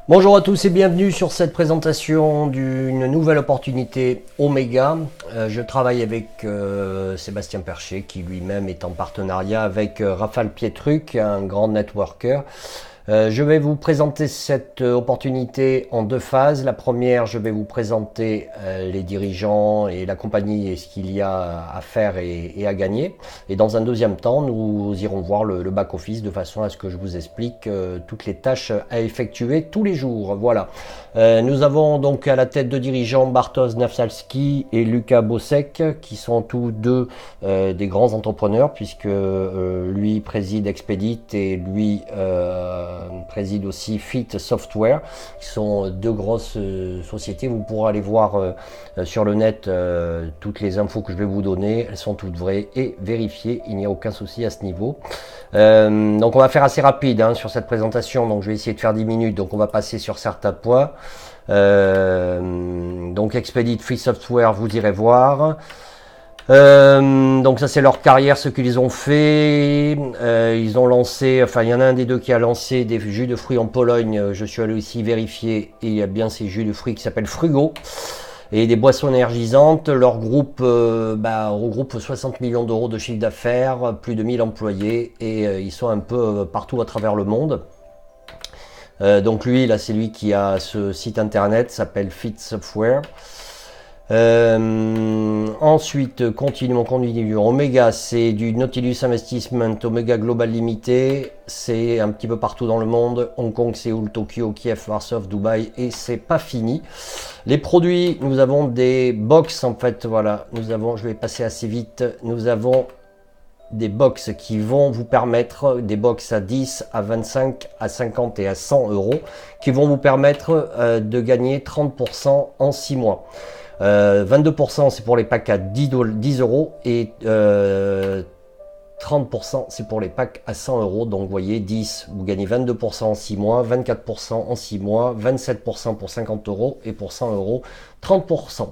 Bonjour à tous et bienvenue sur cette présentation d'une nouvelle opportunité Omega. Je travaille avec Sébastien Percher qui lui-même est en partenariat avec Rafal Pietruc, un grand networker. Je vais vous présenter cette opportunité en deux phases. La première, je vais vous présenter les dirigeants et la compagnie et ce qu'il y a à faire et à gagner. Et dans un deuxième temps, nous irons voir le back-office de façon à ce que je vous explique toutes les tâches à effectuer tous les jours. Voilà. Nous avons donc à la tête de dirigeants Bartosz Nawsalski et Luka Bosek qui sont tous deux des grands entrepreneurs puisque lui préside Expedit et lui préside aussi Fit Software, qui sont deux grosses sociétés. Vous pourrez aller voir sur le net toutes les infos que je vais vous donner. Elles sont toutes vraies et vérifiées. Il n'y a aucun souci à ce niveau. Donc on va faire assez rapide sur cette présentation. Donc je vais essayer de faire 10 minutes. Donc on va passer sur certains points. Donc Expedit, Fit Software, vous irez voir. Donc ça c'est leur carrière, ce qu'ils ont fait. Ils ont lancé, enfin il y en a un des deux qui a lancé des jus de fruits en Pologne. Je suis allé aussi vérifier et il y a bien ces jus de fruits qui s'appellent Frugo et des boissons énergisantes. Leur groupe regroupe 60 millions d'euros de chiffre d'affaires, plus de 1000 employés et ils sont un peu partout à travers le monde. Donc lui là c'est lui qui a ce site internet, s'appelle Fit Software. Ensuite, continue. Omega, c'est du Nautilus Investment, Omega Global Limited, c'est un petit peu partout dans le monde, Hong Kong, Séoul, Tokyo, Kiev, Varsovie, Dubaï, et c'est pas fini. Les produits, nous avons des box en fait, voilà, je vais passer assez vite, nous avons des box qui vont vous permettre, des box à 10, à 25, à 50 et à 100 euros, qui vont vous permettre de gagner 30% en 6 mois. 22% c'est pour les packs à 10 euros et 30% c'est pour les packs à 100 euros. Donc vous voyez 10, vous gagnez 22% en 6 mois, 24% en 6 mois, 27% pour 50 euros et pour 100 euros 30%.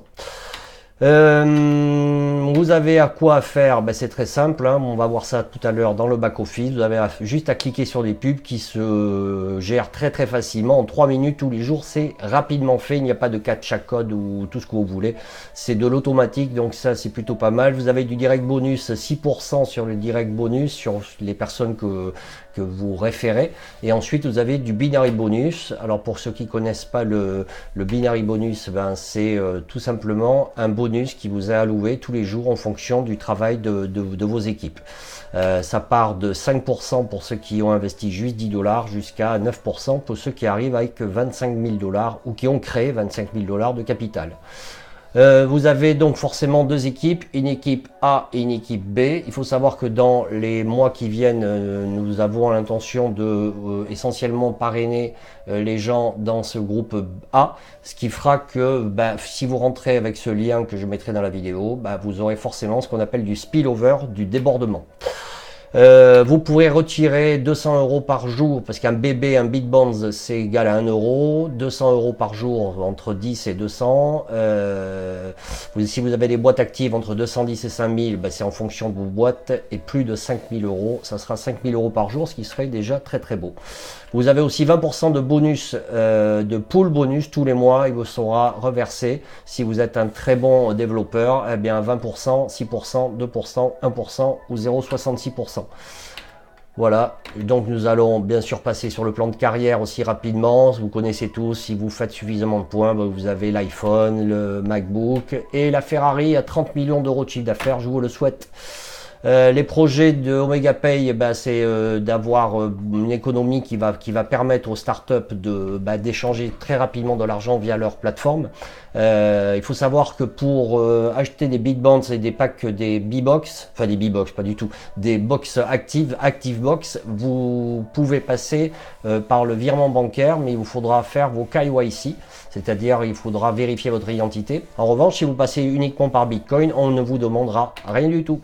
Vous avez à quoi faire? C'est très simple, on va voir ça tout à l'heure dans le back office. Vous avez juste à cliquer sur des pubs qui se gèrent très facilement en 3 minutes tous les jours. C'est rapidement fait, il n'y a pas de captcha code ou tout ce que vous voulez, c'est de l'automatique, donc ça c'est plutôt pas mal. Vous avez du direct bonus, 6% sur le direct bonus sur les personnes que vous référez, et ensuite vous avez du binary bonus. Alors pour ceux qui connaissent pas le binary bonus, c'est tout simplement un bonus qui vous est alloué tous les jours en fonction du travail de vos équipes. Ça part de 5% pour ceux qui ont investi juste 10 $, jusqu'à 9% pour ceux qui arrivent avec 25 000 $ ou qui ont créé 25 000 $ de capital. Vous avez donc forcément deux équipes, une équipe A et une équipe B. Il faut savoir que dans les mois qui viennent, nous avons l'intention de essentiellement parrainer les gens dans ce groupe A, ce qui fera que si vous rentrez avec ce lien que je mettrai dans la vidéo, vous aurez forcément ce qu'on appelle du spillover, du débordement. Vous pourrez retirer 200 euros par jour, parce qu'un BB, un Bitbonds, c'est égal à 1 euro, 200 euros par jour, entre 10 et 200. Si vous avez des boîtes actives entre 210 et 5000, c'est en fonction de vos boîtes, et plus de 5000 euros, ça sera 5000 euros par jour, ce qui serait déjà très beau. Vous avez aussi 20% de bonus, de pool bonus tous les mois, il vous sera reversé. Si vous êtes un très bon développeur, 20%, 6%, 2%, 1% ou 0,66%. Voilà, donc nous allons bien sûr passer sur le plan de carrière aussi rapidement. Vous connaissez tous, si vous faites suffisamment de points, vous avez l'iPhone, le MacBook et la Ferrari à 30 millions d'euros de chiffre d'affaires, je vous le souhaite. Les projets de Omega Pay, c'est d'avoir une économie qui va permettre aux startups d'échanger très rapidement de l'argent via leur plateforme. Il faut savoir que pour acheter des Bitbonds et des packs des B-Box, enfin des B-Box pas du tout, des box Active Box, vous pouvez passer par le virement bancaire, mais il vous faudra faire vos KYC, c'est-à-dire il faudra vérifier votre identité. En revanche, si vous passez uniquement par Bitcoin, on ne vous demandera rien du tout.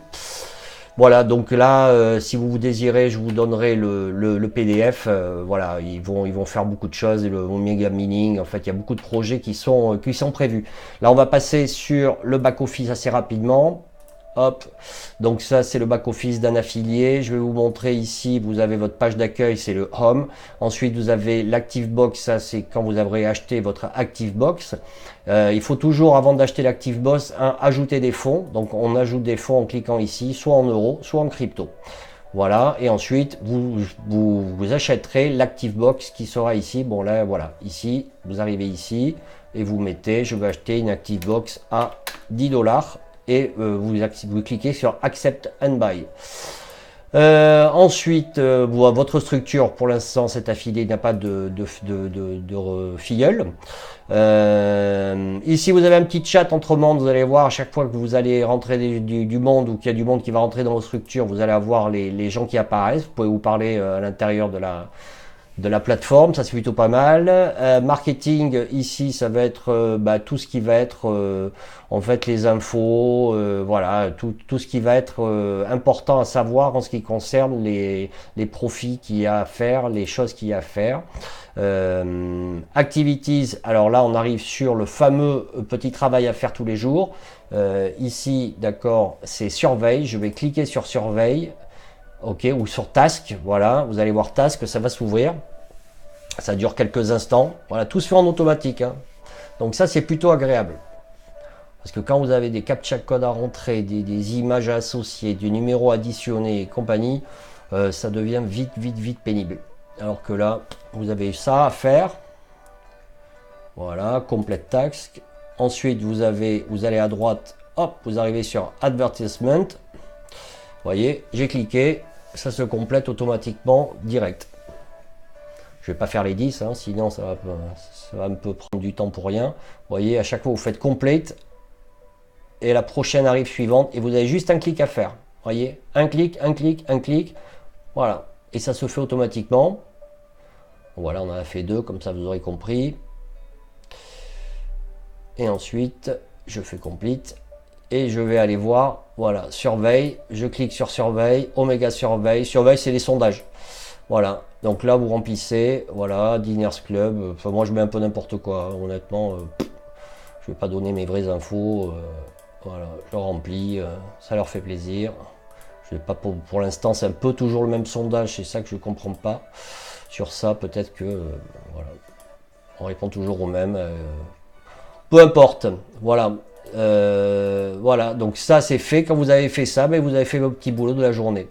Voilà, donc là, si vous désirez, je vous donnerai le PDF. Voilà, ils vont faire beaucoup de choses, le Omega Mining. En fait, il y a beaucoup de projets qui sont prévus. Là, on va passer sur le back office assez rapidement. Hop, donc ça c'est le back-office d'un affilié. Je vais vous montrer ici, vous avez votre page d'accueil, c'est le Home. Ensuite vous avez l'ActiveBox, ça c'est quand vous aurez acheté votre ActiveBox. Il faut toujours, avant d'acheter l'ActiveBox, ajouter des fonds. Donc on ajoute des fonds en cliquant ici, soit en euros, soit en crypto. Voilà, et ensuite vous achèterez l'ActiveBox qui sera ici. Bon là voilà, ici, vous arrivez ici et vous mettez, je veux acheter une ActiveBox à 10 $. Et vous cliquez sur Accept and Buy. Ensuite, votre structure, pour l'instant, cet affilié, il n'y a pas de filleul. Ici, vous avez un petit chat entre membres. Vous allez voir, à chaque fois que vous allez rentrer du monde ou qu'il y a du monde qui va rentrer dans vos structures, vous allez avoir les gens qui apparaissent. Vous pouvez vous parler à l'intérieur de la plateforme, ça c'est plutôt pas mal. Marketing, ici ça va être tout ce qui va être en fait les infos, voilà, tout ce qui va être important à savoir en ce qui concerne les profits qu'il y a à faire, les choses qu'il y a à faire. Activities, alors là on arrive sur le fameux petit travail à faire tous les jours. Ici, d'accord, c'est surveille, je vais cliquer sur surveille. Ok, ou sur Task, voilà, vous allez voir Task, ça va s'ouvrir. Ça dure quelques instants. Voilà, tout se fait en automatique. Hein. Donc ça, c'est plutôt agréable. Parce que quand vous avez des captcha codes à rentrer, des images à associer, du numéro additionné et compagnie, ça devient vite pénible. Alors que là, vous avez ça à faire. Voilà, complete task. Ensuite, vous allez à droite, hop, vous arrivez sur Advertisement. Vous voyez, j'ai cliqué. Ça se complète automatiquement direct. Je vais pas faire les 10, hein, sinon ça va un peu prendre du temps pour rien. Vous voyez, à chaque fois vous faites complete et la prochaine arrive suivante et vous avez juste un clic à faire. Vous voyez, un clic, voilà, et ça se fait automatiquement. Voilà, on en a fait 2, comme ça vous aurez compris. Et ensuite, je fais complete. Et je vais aller voir, voilà, surveille, je clique sur surveille, Omega surveille, c'est les sondages. Voilà, donc là vous remplissez, voilà, Diners Club, enfin moi je mets un peu n'importe quoi, hein, honnêtement, je vais pas donner mes vraies infos, voilà, je remplis, ça leur fait plaisir. Je vais pas pour l'instant, c'est un peu toujours le même sondage, c'est ça que je comprends pas. Sur ça, peut-être que, voilà, on répond toujours au même, peu importe, voilà. Voilà, donc ça c'est fait. Quand vous avez fait ça, ben, vous avez fait votre petit boulot de la journée.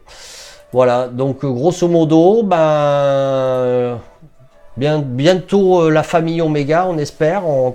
Voilà, donc grosso modo, bientôt la famille Omega, on espère. On